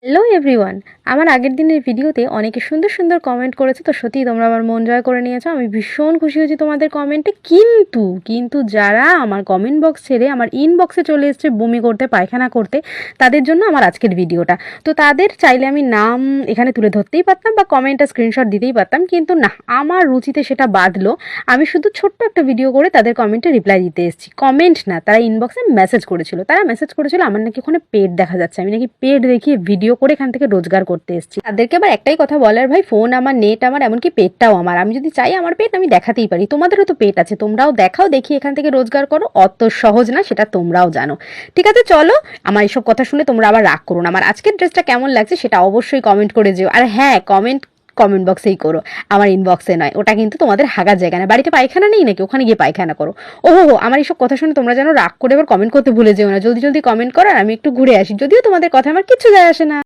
Hello everyone, আমার আগের দিনের ভিডিওতে অনেকে সুন্দর সুন্দর কমেন্ট করেছে। তো সত্যিই তোমরা আমার মন জয় করে নিয়েছো। আমি ভীষণ খুশি হয়েছি তোমাদের কমেন্টে। কিন্তু যারা আমার কমেন্ট বক্স ছেড়ে আমার ইনবক্সে চলে এসছে বমি করতে, পায়খানা করতে, তাদের জন্য আমার আজকের ভিডিওটা। তো তাদের চাইলে আমি নাম এখানে তুলে ধরতেই পারতাম বা কমেন্টটা স্ক্রিনশট দিতেই পারতাম, কিন্তু না, আমার রুচিতে সেটা বাদলো। আমি শুধু ছোট্ট একটা ভিডিও করে তাদের কমেন্টে রিপ্লাই দিতে এসেছি। কমেন্ট না, তারা ইনবক্সে মেসেজ করেছিল। আমার নাকি ওখানে পেট দেখা যাচ্ছে, আমি নাকি পেট দেখিয়ে ভিডিও করে এখান থেকে রোজগার করতে এসেছি। তাদেরকে আবার একটাই কথা বলার, ভাই ফোন আমার, নেট আমার, এমনকি পেটটাও আমার। আমি যদি চাই আমার পেট আমি দেখাতেই পারি। তোমাদেরও তো পেট আছে, তোমরাও দেখাও, দেখি এখান থেকে রোজগার করো। অত সহজ না, সেটা তোমরাও জানো। ঠিক আছে, চলো। আমার এইসব কথা শুনে তোমরা আবার রাগ করো না। আমার আজকের ড্রেসটা কেমন লাগছে সেটা অবশ্যই কমেন্ট করে যেও। আর হ্যাঁ, কমেন্ট বক্সেই করো, আমার ইনবক্সে নয়। ওটা কিন্তু তোমাদের হাগার জায়গা না। বাড়িতে পায়খানা নেই নাকি? ওখানে গিয়ে পায়খানা করো। ওহো, আমার এইসব কথা শুনে তোমরা যেন রাগ করে এবার কমেন্ট করতে ভুলে যেও না। জলদি জলদি কমেন্ট করো, আর আমি একটু ঘুরে আসি। যদিও তোমাদের কথা আমার কিচ্ছু যায় আসে না।